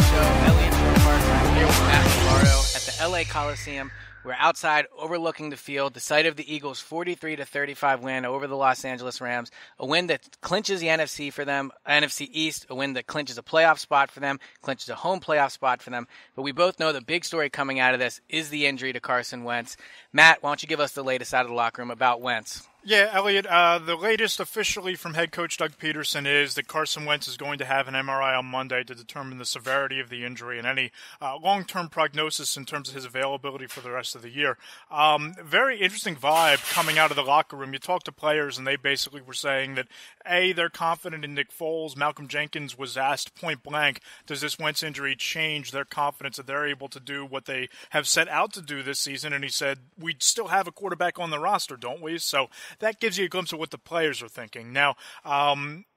show. Eliot, Shorr-Parks. I'm here with Matt Lombardo at the LA Coliseum. We're outside overlooking the field, the site of the Eagles' 43-35 win over the Los Angeles Rams, a win that clinches the NFC for them, NFC East, a win that clinches a playoff spot for them, clinches a home playoff spot for them. But we both know the big story coming out of this is the injury to Carson Wentz. Matt, why don't you give us the latest out of the locker room about Wentz? Yeah, Eliot, the latest officially from head coach Doug Peterson is that Carson Wentz is going to have an MRI on Monday to determine the severity of the injury and any long-term prognosis in terms of his availability for the rest of the year. Very interesting vibe coming out of the locker room. You talk to players, and they basically were saying that, A, they're confident in Nick Foles. Malcolm Jenkins was asked point blank, does this Wentz injury change their confidence that they're able to do what they have set out to do this season? And he said, we still have a quarterback on the roster, don't we? So that gives you a glimpse of what the players are thinking. Now,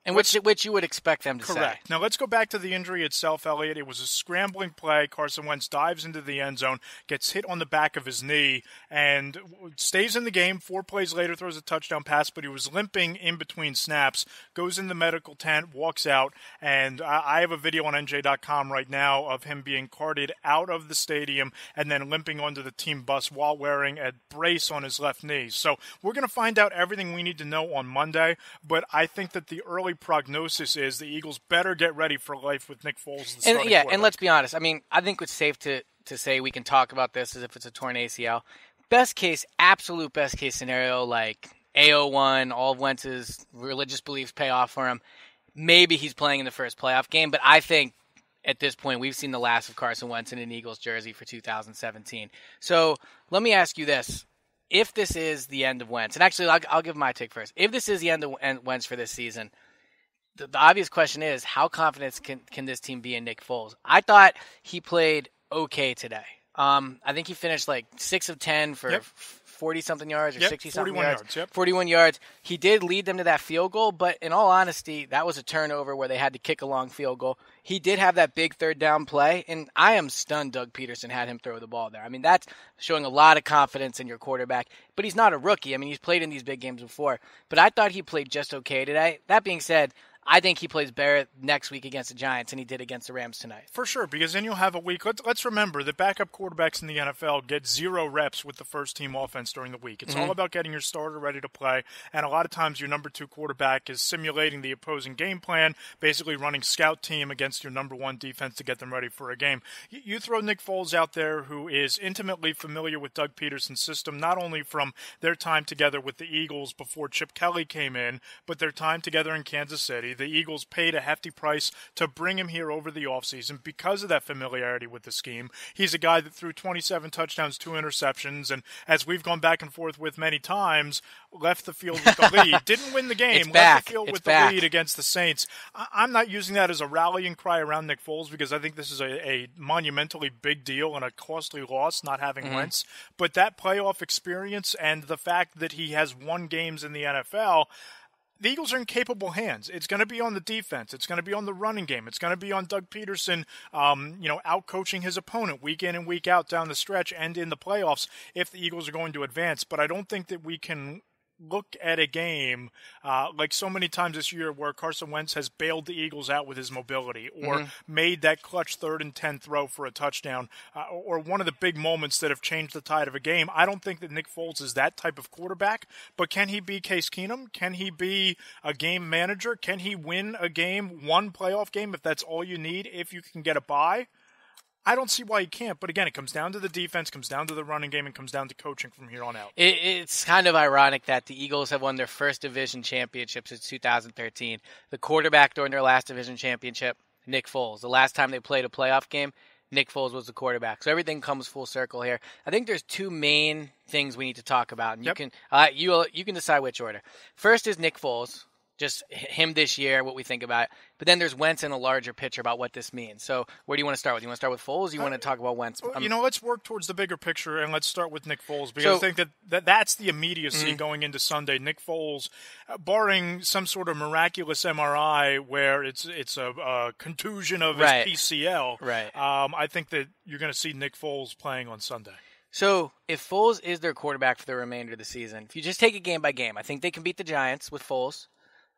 and which you would expect them to say. Correct. Now, let's go back to the injury itself, Eliot. It was a scrambling play. Carson Wentz dives into the end zone, gets hit on the back of his knee, and stays in the game. 4 plays later, throws a touchdown pass, but he was limping in between snaps, goes in the medical tent, walks out, and I have a video on NJ.com right now of him being carted out of the stadium and then limping onto the team bus while wearing a brace on his left knee. So we're going to find out everything we need to know on Monday, but I think that the early prognosis is the Eagles better get ready for life with Nick Foles. And let's be honest. I mean, I think it's safe to say we can talk about this as if it's a torn ACL. Best case, absolute best case scenario, like AO1, all of Wentz's religious beliefs pay off for him. Maybe he's playing in the first playoff game, but I think at this point we've seen the last of Carson Wentz in an Eagles jersey for 2017. So let me ask you this. If this is the end of Wentz, and actually I'll give my take first. If this is the end of Wentz for this season, the obvious question is, how confident can this team be in Nick Foles? I thought he played okay today. I think he finished like 6 of 10 for 40-something yards or 60-something yards. 41 yards. He did lead them to that field goal, but in all honesty, that was a turnover where they had to kick a long field goal. He did have that big third down play, and I am stunned Doug Peterson had him throw the ball there. I mean, that's showing a lot of confidence in your quarterback, but he's not a rookie. I mean, he's played in these big games before, but I thought he played just okay today. That being said, I think he plays better next week against the Giants than he did against the Rams tonight. For sure, because then you'll have a week. Let's remember that backup quarterbacks in the NFL get 0 reps with the first-team offense during the week. It's all about getting your starter ready to play, and a lot of times your number 2 quarterback is simulating the opposing game plan, basically running scout team against your number 1 defense to get them ready for a game. You throw Nick Foles out there, who is intimately familiar with Doug Peterson's system, not only from their time together with the Eagles before Chip Kelly came in, but their time together in Kansas City. The Eagles paid a hefty price to bring him here over the offseason because of that familiarity with the scheme. He's a guy that threw 27 touchdowns, 2 interceptions, and as we've gone back and forth with many times, left the field with the lead. Didn't win the game, left the field with the lead against the Saints. I'm not using that as a rallying cry around Nick Foles because I think this is a monumentally big deal and a costly loss not having Wentz. But that playoff experience and the fact that he has won games in the NFL, the Eagles are in capable hands. It's going to be on the defense. It's going to be on the running game. It's going to be on Doug Peterson, out-coaching his opponent week in and week out down the stretch and in the playoffs if the Eagles are going to advance. But I don't think that we can look at a game like so many times this year where Carson Wentz has bailed the Eagles out with his mobility or made that clutch 3rd and 10 throw for a touchdown or one of the big moments that have changed the tide of a game. I don't think that Nick Foles is that type of quarterback, but can he be Case Keenum? Can he be a game manager? Can he win a game, one playoff game, if that's all you need, if you can get a bye? I don't see why he can't, but again, it comes down to the defense, comes down to the running game, and comes down to coaching from here on out. It's kind of ironic that the Eagles have won their first division championship since 2013. The quarterback during their last division championship, Nick Foles. The last time they played a playoff game, Nick Foles was the quarterback. So everything comes full circle here. I think there's 2 main things we need to talk about, and you can decide which order. First is Nick Foles. Just him this year, what we think about it. But then there's Wentz in a larger picture about what this means. So where do you want to start with? You want to start with Foles or you want to talk about Wentz? Let's work towards the bigger picture, and let's start with Nick Foles, because I think that's the immediacy going into Sunday. Nick Foles, barring some sort of miraculous MRI where it's a contusion of his PCL, I think that you're going to see Nick Foles playing on Sunday. So if Foles is their quarterback for the remainder of the season, if you just take it game by game, I think they can beat the Giants with Foles.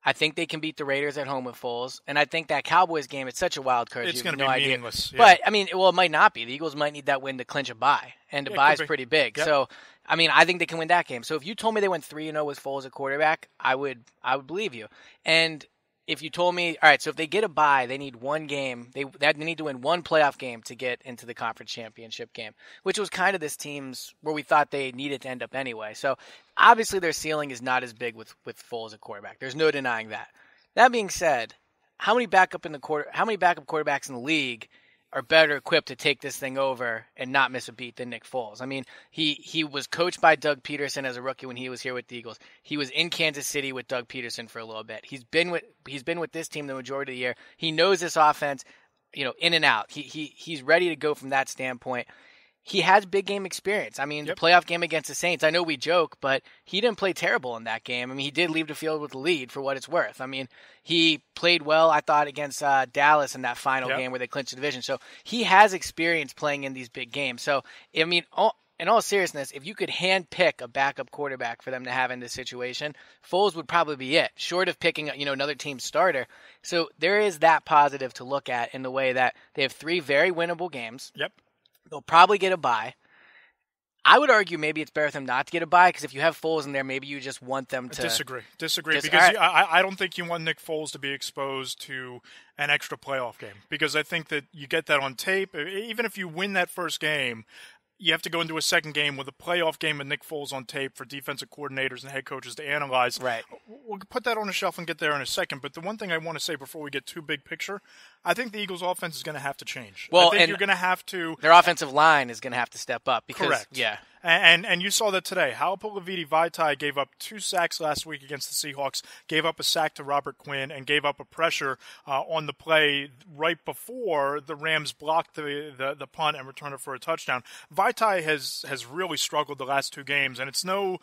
I think they can beat the Raiders at home with Foles. And I think that Cowboys game, it's such a wild card. It's going to be meaningless. Yeah. But, I mean, well, it might not be. The Eagles might need that win to clinch a bye. And the bye is pretty big. Yep. So, I mean, I think they can win that game. So if you told me they went 3-0 with Foles at quarterback, I would believe you. And if you told me, all right, so if they get a bye, they need one game. They need to win one playoff game to get into the conference championship game, which was kind of this team's where we thought they needed to end up anyway. So obviously their ceiling is not as big with Foles at quarterback. There's no denying that. That being said, how many backup quarterbacks in the league are better equipped to take this thing over and not miss a beat than Nick Foles? I mean, he was coached by Doug Peterson as a rookie when he was here with the Eagles. He was in Kansas City with Doug Peterson for a little bit. He's been with this team the majority of the year. He knows this offense, in and out. He's ready to go from that standpoint. He has big game experience. I mean, The playoff game against the Saints, I know we joke, but he didn't play terrible in that game. I mean, he did leave the field with the lead for what it's worth. I mean, he played well, I thought, against Dallas in that final game where they clinched the division. So he has experience playing in these big games. So, I mean, in all seriousness, if you could hand-pick a backup quarterback for them to have in this situation, Foles would probably be it, short of picking another team's starter. So there is that positive to look at in the way that they have 3 very winnable games. Yep. They'll probably get a bye. I would argue maybe it's better for them not to get a bye because if you have Foles in there, maybe you just want them to... Disagree. Because I don't think you want Nick Foles to be exposed to an extra playoff game because I think that you get that on tape. Even if you win that first game, you have to go into a second game with a playoff game with Nick Foles on tape for defensive coordinators and head coaches to analyze. Right. We'll put that on the shelf and get there in a second. But the one thing I want to say before we get too big picture, I think the Eagles' offense is going to have to change. Well, I think you're going to have to... Their offensive line is going to have to step up. Because, correct. Yeah. And you saw that today. Halapoulivaati Vaitai gave up 2 sacks last week against the Seahawks, gave up a sack to Robert Quinn, and gave up a pressure on the play right before the Rams blocked the punt and returned it for a touchdown. Vaitai has really struggled the last 2 games, and it's no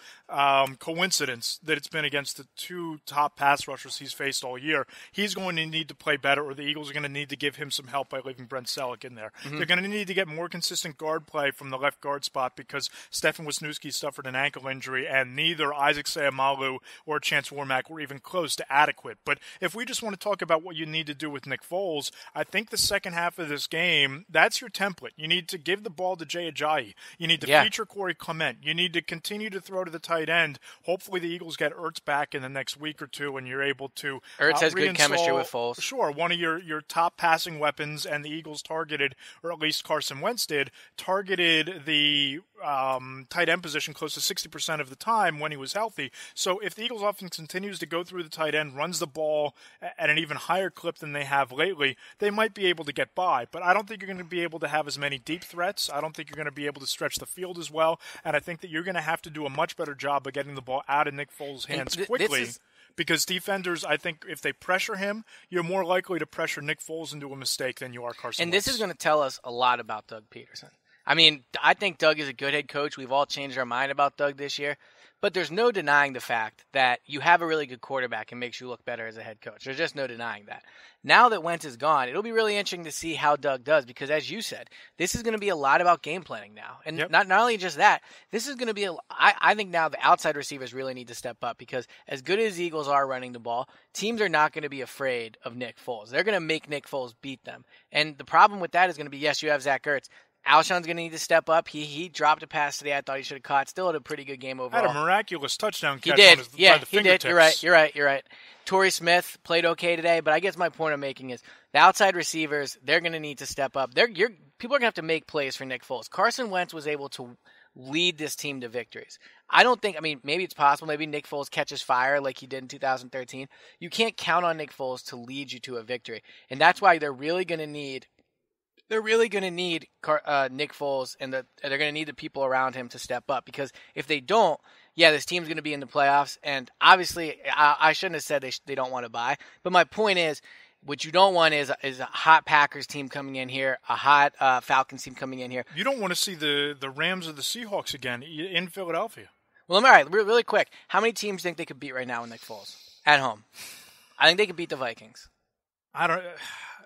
coincidence that it's been against the 2 top pass rushers he's faced all year. He's going to need to play better, or the Eagles are going to need to give him some help by leaving Brent Selleck in there. Mm-hmm. They're going to need to get more consistent guard play from the left guard spot because Stefan Wisniewski suffered an ankle injury, and neither Isaac Seumalo or Chance Warmack were even close to adequate. But if we just want to talk about what you need to do with Nick Foles, I think the second half of this game, that's your template. You need to give the ball to Jay Ajayi. You need to feature Corey Clement. You need to continue to throw to the tight end. Hopefully the Eagles get Ertz back in the next week or 2, and you're able to Ertz has good chemistry with Foles. Sure, one of your top passing weapons, and the Eagles targeted, or at least Carson Wentz did, targeted the tight end position close to 60% of the time when he was healthy. So if the Eagles offense continues to go through the tight end, runs the ball at an even higher clip than they have lately, they might be able to get by. But I don't think you're going to be able to have as many deep threats. I don't think you're going to be able to stretch the field as well. And I think that you're going to have to do a much better job of getting the ball out of Nick Foles' hands quickly. Because defenders, I think, if they pressure him, you're more likely to pressure Nick Foles into a mistake than you are Carson Wentz. And this is going to tell us a lot about Doug Peterson. I mean, I think Doug is a good head coach. We've all changed our mind about Doug this year. But there's no denying the fact that you have a really good quarterback and makes you look better as a head coach. There's just no denying that. Now that Wentz is gone, it'll be really interesting to see how Doug does because, as you said, this is going to be a lot about game planning now. And not only just that, this is going to be I think now the outside receivers really need to step up because as good as the Eagles are running the ball, teams are not going to be afraid of Nick Foles. They're going to make Nick Foles beat them. And the problem with that is going to be, yes, you have Zach Ertz. Alshon's going to need to step up. He dropped a pass today I thought he should have caught. Still had a pretty good game overall. Had a miraculous touchdown catch by the fingertips. He did. You're right. Torrey Smith played okay today, but I guess my point I'm making is the outside receivers, they're going to need to step up. People are going to have to make plays for Nick Foles. Carson Wentz was able to lead this team to victories. Maybe it's possible. Maybe Nick Foles catches fire like he did in 2013. You can't count on Nick Foles to lead you to a victory. And that's why they're really going to need Nick Foles, and they're going to need the people around him to step up. Because if they don't, this team's going to be in the playoffs. And obviously, I shouldn't have said they don't want to buy. But my point is, what you don't want is a hot Packers team coming in here, a hot Falcons team coming in here. You don't want to see the Rams or the Seahawks again in Philadelphia. Well, all right, really quick. How many teams think they could beat right now with Nick Foles at home? I think they could beat the Vikings.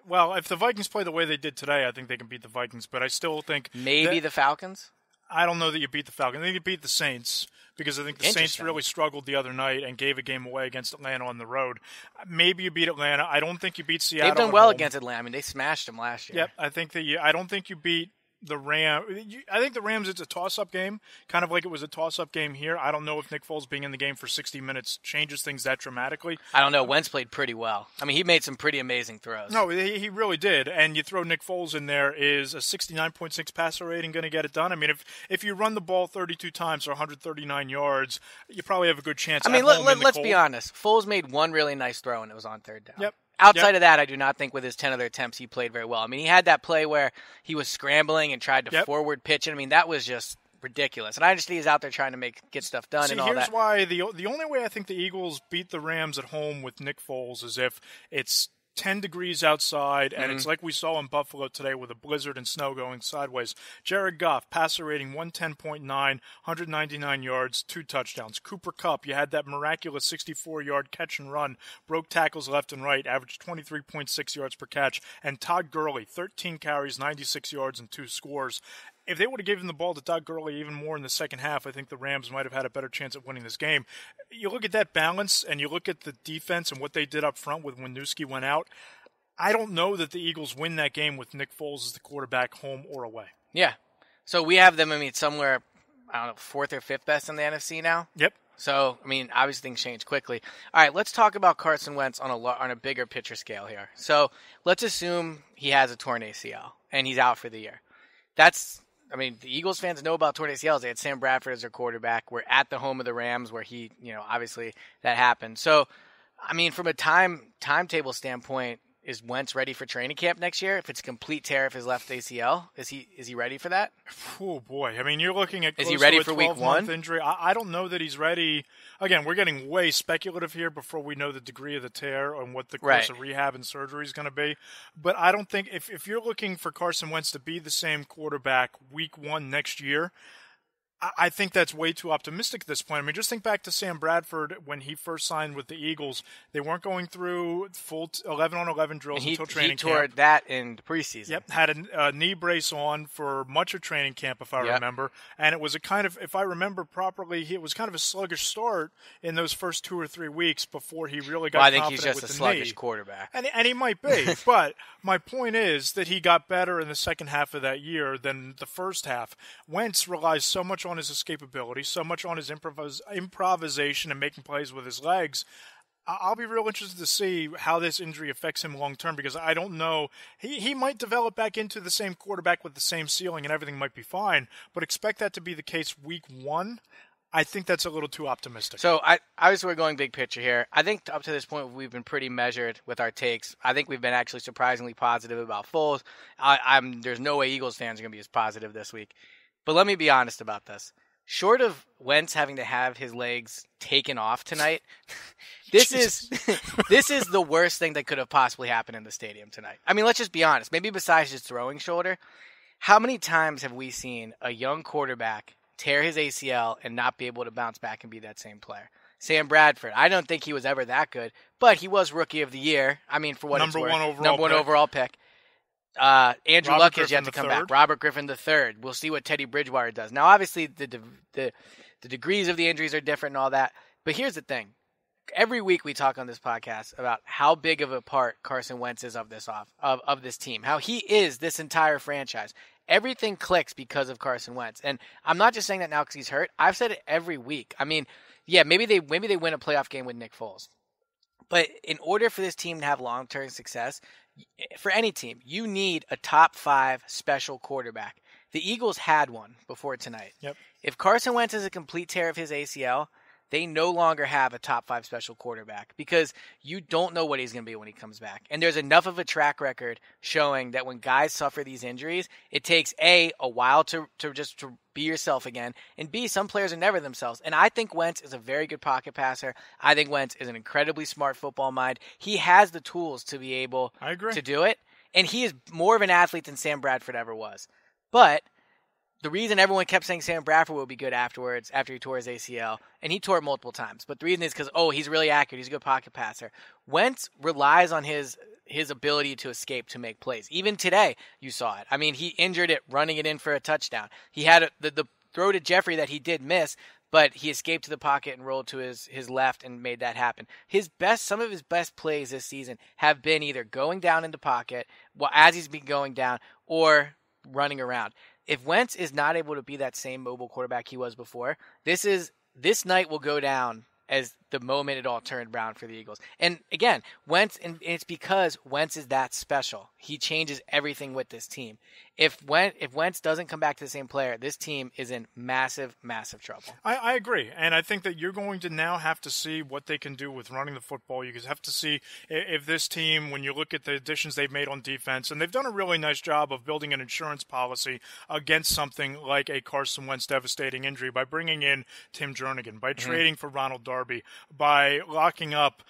Well, if the Vikings play the way they did today, I think they can beat the Vikings. But I still think maybe the Falcons. I don't know that you beat the Falcons. I think you beat the Saints because I think the Saints really struggled the other night and gave a game away against Atlanta on the road. Maybe you beat Atlanta. I don't think you beat Seattle. They've done well against Atlanta. I mean, they smashed them last year. Yep, I don't think you beat the Rams. I think the Rams, it's a toss-up game, kind of like it was a toss-up game here. I don't know if Nick Foles being in the game for 60 minutes changes things that dramatically. I don't know. Wentz played pretty well. I mean, he made some pretty amazing throws. No, he really did. And you throw Nick Foles in there, is a 69.6 passer rating going to get it done? I mean, if you run the ball 32 times for 139 yards, you probably have a good chance. I mean, let's be honest. Foles made one really nice throw, and it was on third down. Yep. Outside of that, I do not think with his 10 other attempts he played very well. I mean, he had that play where he was scrambling and tried to forward pitch it. I mean, that was just ridiculous. And I just think he's out there trying to get stuff done and all that. Here's why the only way I think the Eagles beat the Rams at home with Nick Foles is if it's 10 degrees outside, and it's like we saw in Buffalo today with a blizzard and snow going sideways. Jared Goff, passer rating 110.9, 199 yards, 2 touchdowns. Cooper Kupp, you had that miraculous 64-yard catch and run, broke tackles left and right, averaged 23.6 yards per catch. And Todd Gurley, 13 carries, 96 yards, and 2 scores. If they would have given the ball to Todd Gurley even more in the second half, I think the Rams might have had a better chance at winning this game. You look at that balance, and you look at the defense and what they did up front with when Newski went out. I don't know that the Eagles win that game with Nick Foles as the quarterback, home or away. Yeah. So we have them, somewhere, I don't know, 4th or 5th best in the NFC now? Yep. So, obviously things change quickly. All right, let's talk about Carson Wentz on a bigger picture scale here. So let's assume he has a torn ACL, and he's out for the year. The Eagles fans know about torn ACLs. They had Sam Bradford as their quarterback. We're at the home of the Rams where he, obviously that happened. So, from a timetable standpoint, is Wentz ready for training camp next year? If it's a complete tear of his left ACL, is he ready for that? Oh boy! You're looking at is he ready for week 1? Injury. I don't know that he's ready. Again, we're getting way speculative here before we know the degree of the tear and what the course of rehab and surgery is going to be. But I don't think if you're looking for Carson Wentz to be the same quarterback week 1 next year, I think that's way too optimistic at this point. Just think back to Sam Bradford when he first signed with the Eagles. They weren't going through full 11-on-11 drills until training camp. He tore that in the preseason. Yep, had a knee brace on for much of training camp, if I remember. And it was if I remember properly, it was kind of a sluggish start in those first 2 or 3 weeks before he really got confident with the knee. I think he's just a sluggish quarterback. And he might be. But my point is that he got better in the second half of that year than the first half. Wentz relies so much on his escapability, so much on his improvisation and making plays with his legs. I'll be real interested to see how this injury affects him long term because I don't know. He might develop back into the same quarterback with the same ceiling and everything might be fine, but expect that to be the case week 1. I think that's a little too optimistic. So, obviously, we're going big picture here. I think up to this point, we've been pretty measured with our takes. I think we've been actually surprisingly positive about Foles. There's no way Eagles fans are going to be as positive this week. But let me be honest about this. Short of Wentz having to have his legs taken off tonight, this is the worst thing that could have possibly happened in the stadium tonight. Let's just be honest. Maybe besides his throwing shoulder, how many times have we seen a young quarterback tear his ACL and not be able to bounce back and be that same player? Sam Bradford, I don't think he was ever that good, but he was Rookie of the Year. For what number it's worth. Number one overall pick. Andrew Luck has yet to come back. Robert Griffin III. We'll see what Teddy Bridgewater does. Now, obviously, the degrees of the injuries are different and all that. But here's the thing. Every week we talk on this podcast about how big of a part Carson Wentz is of this team. How he is this entire franchise. Everything clicks because of Carson Wentz. And I'm not just saying that now because he's hurt. I've said it every week. Maybe they win a playoff game with Nick Foles. But in order for this team to have long-term success, for any team, you need a top 5 special quarterback. The Eagles had one before tonight. Yep. If Carson Wentz has a complete tear of his ACL, they no longer have a top 5 special quarterback because you don't know what he's going to be when he comes back. And there's enough of a track record showing that when guys suffer these injuries, it takes a while to be yourself again, and B, some players are never themselves. And I think Wentz is a very good pocket passer. I think Wentz is an incredibly smart football mind. He has the tools to be able to do it, and he is more of an athlete than Sam Bradford ever was. But the reason everyone kept saying Sam Bradford will be good afterwards, after he tore his ACL, and he tore it multiple times, but the reason is because, he's really accurate. He's a good pocket passer. Wentz relies on his ability to escape to make plays. Even today, you saw it. He injured it running it in for a touchdown. He had the throw to Jeffrey that he did miss, but he escaped to the pocket and rolled to his left and made that happen. Some of his best plays this season have been either going down in the pocket as he's been going down or running around. If Wentz is not able to be that same mobile quarterback he was before, this night will go down as the moment it all turned around for the Eagles. And again, Wentz, and it's because Wentz is that special. He changes everything with this team. If Wentz doesn't come back to the same player, this team is in massive, massive trouble. I agree. And I think that you're going to now have to see what they can do with running the football. You have to see if this team, when you look at the additions they've made on defense, and they've done a really nice job of building an insurance policy against something like a Carson Wentz devastating injury by bringing in Tim Jernigan, by trading for Ronald Darby, by locking up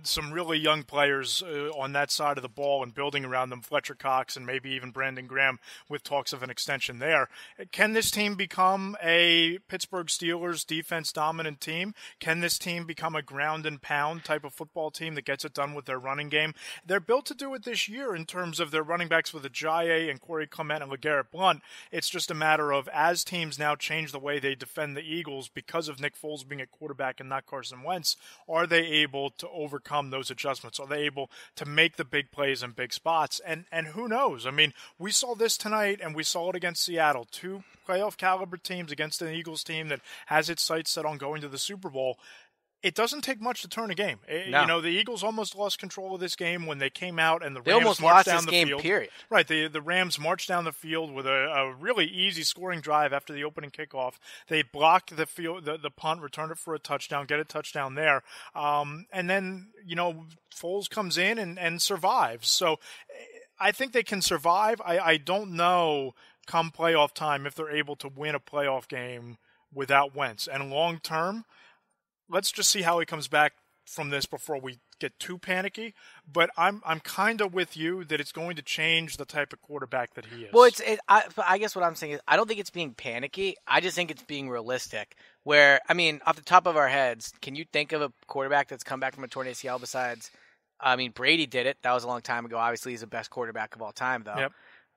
some really young players on that side of the ball and building around them, Fletcher Cox and maybe even Brandon Graham, with talks of an extension there. Can this team become a Pittsburgh Steelers defense-dominant team? Can this team become a ground-and-pound type of football team that gets it done with their running game? They're built to do it this year in terms of their running backs with Ajayi and Corey Clement and LeGarrette Blount. It's just a matter of, as teams now change the way they defend the Eagles because of Nick Foles being at quarterback and not Carson Wentz, are they able to overcome those adjustments? Are they able to make the big plays in big spots? And who knows? I mean, we saw this tonight, and we saw it against Seattle. Two playoff caliber teams against an Eagles team that has its sights set on going to the Super Bowl. It doesn't take much to turn a game. No. You know, the Eagles almost lost control of this game when they came out and the They Rams almost marched lost down this the game, field. period. Right, the Rams marched down the field with a really easy scoring drive after the opening kickoff. They blocked the punt, returned it for a touchdown, get a touchdown there. And then, you know, Foles comes in and survives. So I think they can survive. I don't know come playoff time if they're able to win a playoff game without Wentz. And long term, let's just see how he comes back from this before we get too panicky. But I'm kind of with you that it's going to change the type of quarterback that he is. Well, I guess what I'm saying is I don't think it's being panicky. I just think it's being realistic. Where, I mean, off the top of our heads, can you think of a quarterback that's come back from a torn ACL besides? I mean, Brady did it. That was a long time ago. Obviously, he's the best quarterback of all time, though. Yep.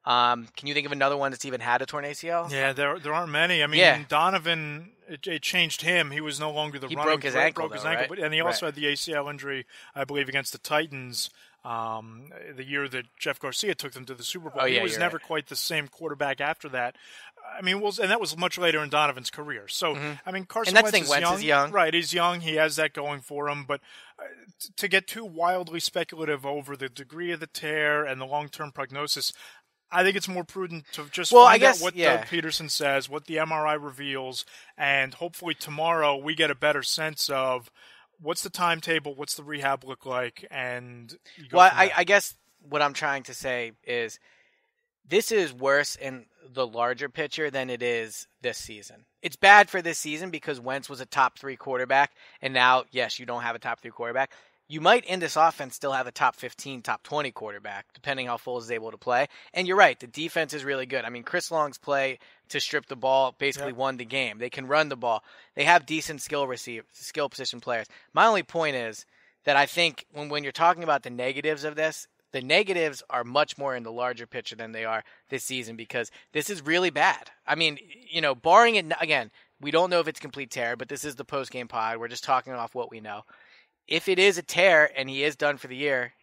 Can you think of another one that's even had a torn ACL? Yeah, there aren't many. I mean, Donovan, it changed him. He was no longer the running. He broke his ankle, right? But, and he also had the ACL injury, I believe, against the Titans the year that Jeff Garcia took them to the Super Bowl. Oh, yeah, he was never quite the same quarterback after that. I mean, and that was much later in Donovan's career. So, I mean, Carson Wentz is young. Right, he's young. He has that going for him. But to get too wildly speculative over the degree of the tear and the long-term prognosis, I think it's more prudent to just find out what Doug Peterson says, what the MRI reveals, and hopefully tomorrow we get a better sense of what's the timetable, what's the rehab look like, and you go from there. I guess what I'm trying to say is this is worse in the larger picture than it is this season. It's bad for this season because Wentz was a top 3 quarterback, and now, yes, you don't have a top 3 quarterback. You might in this offense still have a top 15, top 20 quarterback, depending how Foles is able to play. And you're right, the defense is really good. I mean, Chris Long's play to strip the ball basically won the game. They can run the ball. They have decent skill position players. My only point is that I think when you're talking about the negatives of this, the negatives are much more in the larger picture than they are this season because this is really bad. I mean, you know, barring it, again, we don't know if it's complete tear, but this is the post-game pod. We're just talking off what we know. If it is a tear and he is done for the year,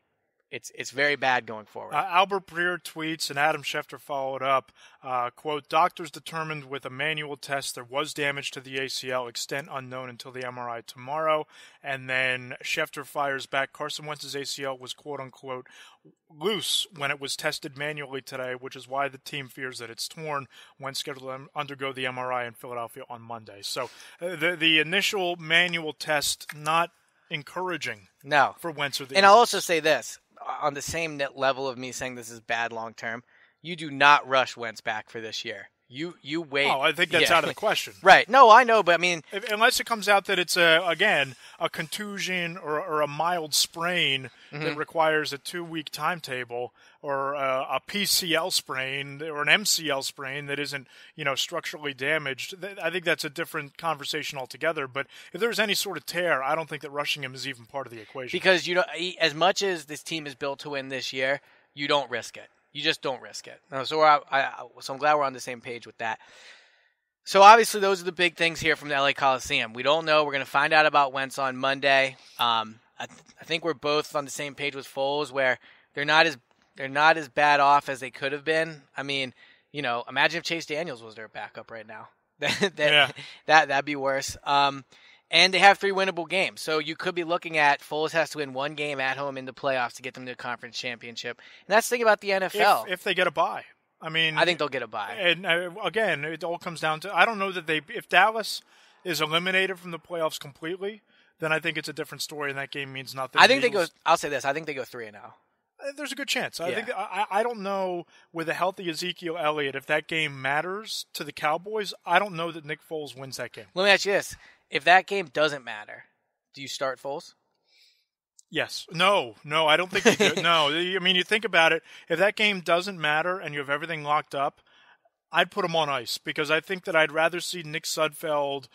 it's very bad going forward. Albert Breer tweets, and Adam Schefter followed up, quote, doctors determined with a manual test there was damage to the ACL, extent unknown until the MRI tomorrow. And then Schefter fires back, Carson Wentz's ACL was, quote unquote, loose when it was tested manually today, which is why the team fears that it's torn. Wentz scheduled to undergo the MRI in Philadelphia on Monday. So the initial manual test, not encouraging for Wentz or the And I'll also say this, on the same level of me saying this is bad long term, you do not rush Wentz back for this year. You wait. Oh, I think that's out of the question. Right. No, I know, but I mean... Unless it comes out that it's, a contusion or a mild sprain that requires a 2-week timetable, or a PCL sprain or an MCL sprain that isn't, structurally damaged, I think that's a different conversation altogether. But if there's any sort of tear, I don't think that rushing him is even part of the equation. Because, as much as this team is built to win this year, you don't risk it. You just don't risk it. So I'm glad we're on the same page with that. So obviously those are the big things here from the LA Coliseum. We don't know. We're going to find out about Wentz on Monday. I think we're both on the same page with Foles, where they're not as bad off as they could have been. I mean, imagine if Chase Daniels was their backup right now. That'd be worse. And they have 3 winnable games. So you could be looking at Foles has to win 1 game at home in the playoffs to get them to the conference championship. And that's the thing about the NFL. If they get a bye. I think they'll get a bye. And again, it all comes down to, I don't know that if Dallas is eliminated from the playoffs completely, then I think it's a different story and that game means nothing. I'll say this, I think they go 3-0. There's a good chance. I don't know with a healthy Ezekiel Elliott if that game matters to the Cowboys. I don't know that Nick Foles wins that game. Let me ask you this. If that game doesn't matter, do you start Foles? Yes. No, I don't think you do. No, you think about it. If that game doesn't matter and you have everything locked up, I'd put him on ice because I think that I'd rather see Nick Sudfeld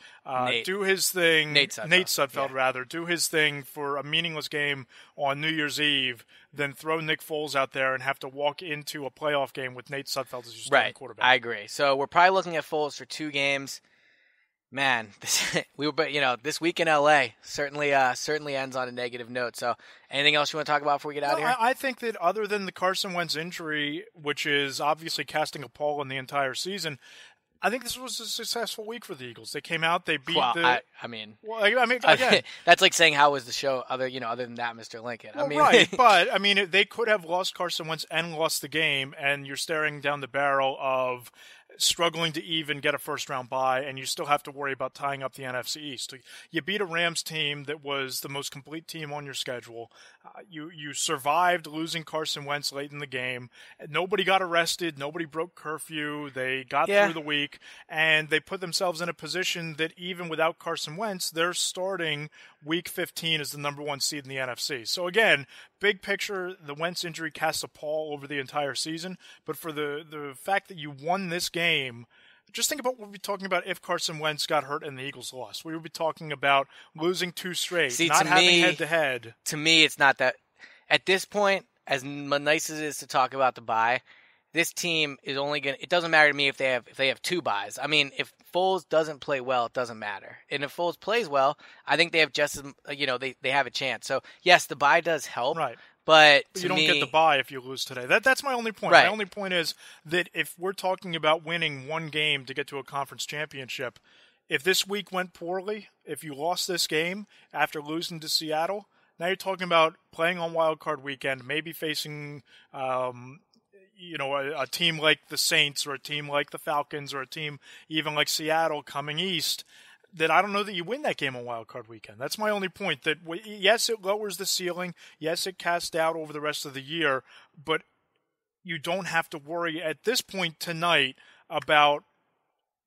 do his thing. Nate Sudfeld, do his thing for a meaningless game on New Year's Eve than throw Nick Foles out there and have to walk into a playoff game with Nate Sudfeld as your starting quarterback. I agree. So we're probably looking at Foles for 2 games. Man, this week in LA certainly ends on a negative note. So, anything else you want to talk about before we get out of here? I think that other than the Carson Wentz injury, which is obviously casting a pall in the entire season, I think this was a successful week for the Eagles. They came out, they beat again, that's like saying how was the show other than that, Mr. Lincoln. Right, but they could have lost Carson Wentz and lost the game, and you're staring down the barrel of struggling to even get a first-round bye, and you still have to worry about tying up the NFC East. You beat a Rams team that was the most complete team on your schedule. You survived losing Carson Wentz late in the game. Nobody got arrested. Nobody broke curfew. They got through the week, and they put themselves in a position that even without Carson Wentz, they're starting Week 15 as the number 1 seed in the NFC. So again, big picture, the Wentz injury casts a pall over the entire season, but for the fact that you won this game, just think about what we'd be talking about if Carson Wentz got hurt and the Eagles lost. We would be talking about losing 2 straight, not having head-to-head. To me, it's not that. At this point, as nice as it is to talk about the bye, this team is only going to – it doesn't matter to me if they have 2 byes. I mean, if Foles doesn't play well, it doesn't matter. And if Foles plays well, I think they have just as they have a chance. So, yes, the bye does help. Right. But you don't get the bye if you lose today. That's my only point. Right. My only point is that if we're talking about winning 1 game to get to a conference championship, if this week went poorly, if you lost this game after losing to Seattle, now you're talking about playing on Wild Card Weekend, maybe facing a team like the Saints or a team like the Falcons or a team even like Seattle coming east, that I don't know that you win that game on Wild Card Weekend. That's my only point. That yes, it lowers the ceiling. Yes, it casts doubt over the rest of the year. But you don't have to worry at this point tonight about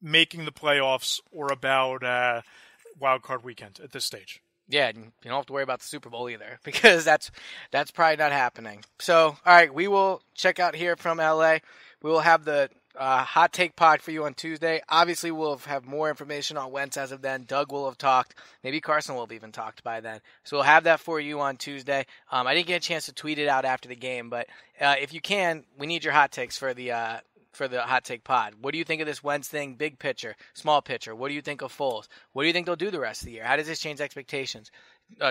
making the playoffs or about Wild Card Weekend at this stage. Yeah, you don't have to worry about the Super Bowl either because that's probably not happening. So, all right, we will check out here from LA. We will have the hot take pod for you on Tuesday. Obviously, we'll have more information on Wentz as of then. Doug will have talked. Maybe Carson will have even talked by then. So we'll have that for you on Tuesday. I didn't get a chance to tweet it out after the game, but if you can, we need your hot takes for the hot take pod. What do you think of this Wentz thing? Big picture, small picture. What do you think of Foles? What do you think they'll do the rest of the year? How does this change expectations?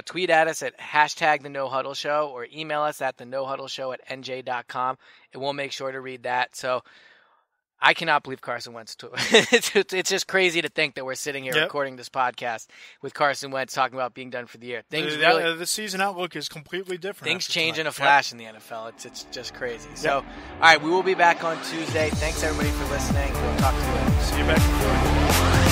Tweet at us at hashtag the no-huddle show or email us at the no-huddle show at NJ.com, and we'll make sure to read that. So I cannot believe Carson Wentz. It's just crazy to think that we're sitting here recording this podcast with Carson Wentz talking about being done for the year. The season outlook is completely different. Things change in a flash in the NFL. It's just crazy. So, all right, we will be back on Tuesday. Thanks, everybody, for listening. We'll talk to you later. See you back in Florida.